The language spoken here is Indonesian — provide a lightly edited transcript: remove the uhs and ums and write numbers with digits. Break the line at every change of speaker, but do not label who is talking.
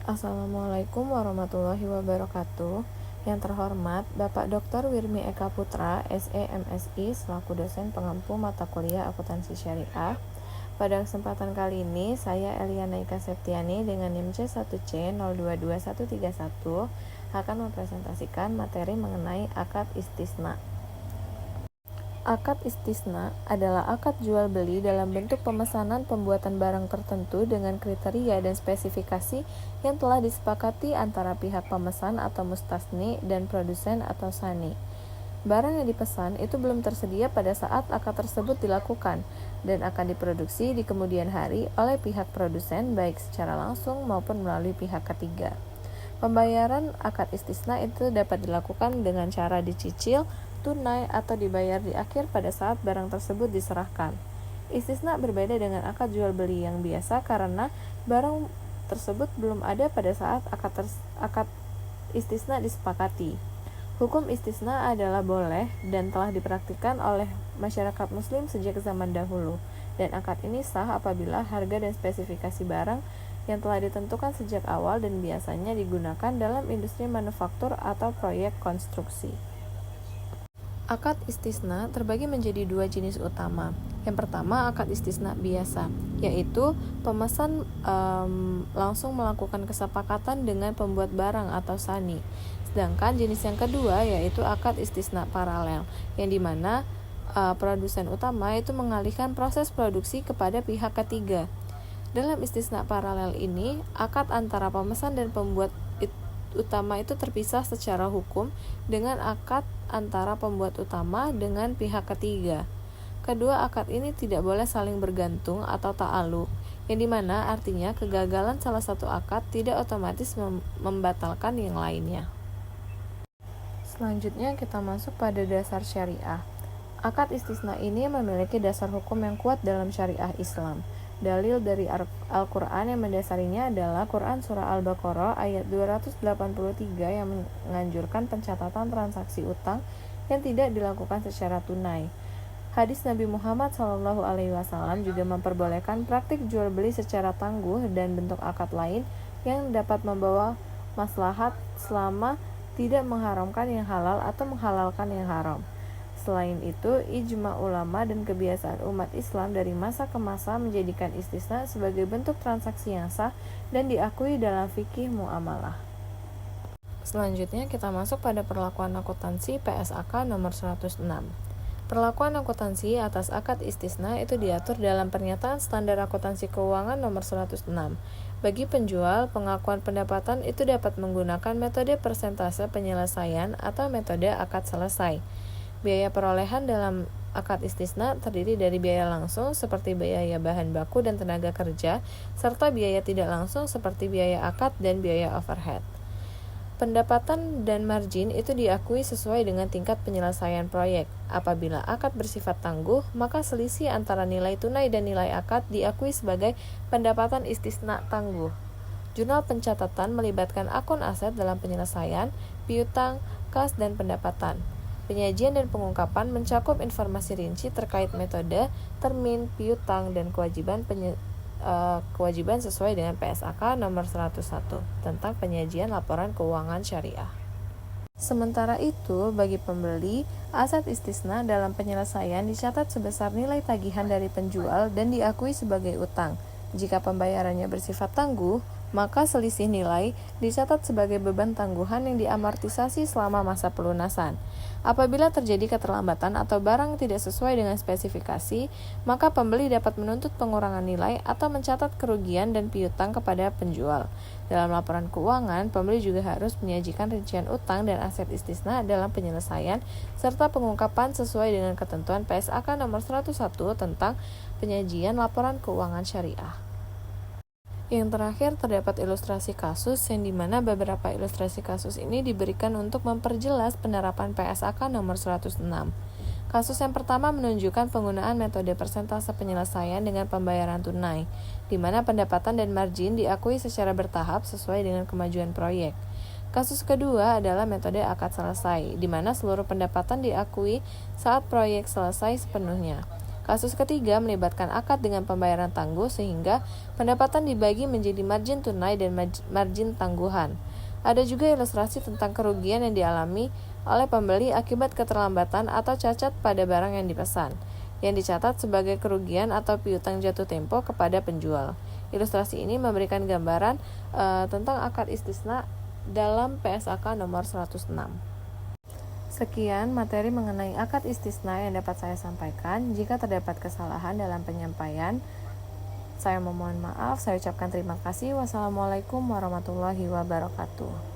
Assalamualaikum warahmatullahi wabarakatuh. Yang terhormat Bapak Dr. Wirmi Eka Putra, SE MSI, selaku dosen pengampu mata kuliah akuntansi syariah. Pada kesempatan kali ini, saya Eliana Ika Septiani dengan NIM C1C022131 akan mempresentasikan materi mengenai akad istisna. Akad istisna adalah akad jual beli dalam bentuk pemesanan pembuatan barang tertentu dengan kriteria dan spesifikasi yang telah disepakati antara pihak pemesan atau mustasni dan produsen atau sani. Barang yang dipesan itu belum tersedia pada saat akad tersebut dilakukan dan akan diproduksi di kemudian hari oleh pihak produsen baik secara langsung maupun melalui pihak ketiga. Pembayaran akad istisna itu dapat dilakukan dengan cara dicicil, tunai, atau dibayar di akhir pada saat barang tersebut diserahkan. Istisna berbeda dengan akad jual beli yang biasa karena barang tersebut belum ada pada saat akad istisna disepakati. Hukum istisna adalah boleh dan telah dipraktikkan oleh masyarakat muslim sejak zaman dahulu, dan akad ini sah apabila harga dan spesifikasi barang yang telah ditentukan sejak awal dan biasanya digunakan dalam industri manufaktur atau proyek konstruksi. Akad istisna terbagi menjadi dua jenis utama. Yang pertama, akad istisna biasa, yaitu pemesan langsung melakukan kesepakatan dengan pembuat barang atau sani. Sedangkan jenis yang kedua yaitu akad istisna paralel, yang dimana produsen utama itu mengalihkan proses produksi kepada pihak ketiga. Dalam istisna paralel ini, akad antara pemesan dan pembuat utama itu terpisah secara hukum dengan akad antara pembuat utama dengan pihak ketiga. Kedua akad ini tidak boleh saling bergantung atau ta'aluk, yang dimana artinya kegagalan salah satu akad tidak otomatis membatalkan yang lainnya. Selanjutnya kita masuk pada dasar syariah. Akad istisna ini memiliki dasar hukum yang kuat dalam syariah Islam. Dalil dari Al-Quran yang mendasarinya adalah Quran Surah Al-Baqarah ayat 283 yang menganjurkan pencatatan transaksi utang yang tidak dilakukan secara tunai. Hadis Nabi Muhammad SAW juga memperbolehkan praktik jual beli secara tangguh dan bentuk akad lain yang dapat membawa maslahat selama tidak mengharamkan yang halal atau menghalalkan yang haram. Selain itu, ijma ulama dan kebiasaan umat Islam dari masa ke masa menjadikan istisna sebagai bentuk transaksi yang sah dan diakui dalam fikih muamalah. Selanjutnya kita masuk pada perlakuan akuntansi PSAK nomor 106. Perlakuan akuntansi atas akad istisna itu diatur dalam Pernyataan Standar Akuntansi Keuangan nomor 106. Bagi penjual, pengakuan pendapatan itu dapat menggunakan metode persentase penyelesaian atau metode akad selesai. Biaya perolehan dalam akad istisna terdiri dari biaya langsung seperti biaya bahan baku dan tenaga kerja, serta biaya tidak langsung seperti biaya akad dan biaya overhead. Pendapatan dan margin itu diakui sesuai dengan tingkat penyelesaian proyek. Apabila akad bersifat tangguh, maka selisih antara nilai tunai dan nilai akad diakui sebagai pendapatan istisna tangguh. Jurnal pencatatan melibatkan akun aset dalam penyelesaian, piutang, kas, dan pendapatan. Penyajian dan pengungkapan mencakup informasi rinci terkait metode, termin, piutang, dan kewajiban sesuai dengan PSAK nomor 101 tentang penyajian laporan keuangan syariah. Sementara itu, bagi pembeli, aset istisna dalam penyelesaian dicatat sebesar nilai tagihan dari penjual dan diakui sebagai utang. Jika pembayarannya bersifat tangguh, maka selisih nilai dicatat sebagai beban tangguhan yang diamortisasi selama masa pelunasan. Apabila terjadi keterlambatan atau barang tidak sesuai dengan spesifikasi, maka pembeli dapat menuntut pengurangan nilai atau mencatat kerugian dan piutang kepada penjual. Dalam laporan keuangan, pembeli juga harus menyajikan rincian utang dan aset istisna dalam penyelesaian serta pengungkapan sesuai dengan ketentuan PSAK nomor 101 tentang penyajian laporan keuangan syariah. Yang terakhir terdapat ilustrasi kasus yang dimana beberapa ilustrasi kasus ini diberikan untuk memperjelas penerapan PSAK nomor 106. Kasus yang pertama menunjukkan penggunaan metode persentase penyelesaian dengan pembayaran tunai, di mana pendapatan dan margin diakui secara bertahap sesuai dengan kemajuan proyek. Kasus kedua adalah metode akad selesai, di mana seluruh pendapatan diakui saat proyek selesai sepenuhnya. Kasus ketiga melibatkan akad dengan pembayaran tangguh sehingga pendapatan dibagi menjadi margin tunai dan margin tangguhan. Ada juga ilustrasi tentang kerugian yang dialami oleh pembeli akibat keterlambatan atau cacat pada barang yang dipesan, yang dicatat sebagai kerugian atau piutang jatuh tempo kepada penjual. Ilustrasi ini memberikan gambaran tentang akad istisna dalam PSAK nomor 106. Sekian materi mengenai akad istisna yang dapat saya sampaikan. Jika terdapat kesalahan dalam penyampaian, saya memohon maaf. Saya ucapkan terima kasih. Wassalamualaikum warahmatullahi wabarakatuh.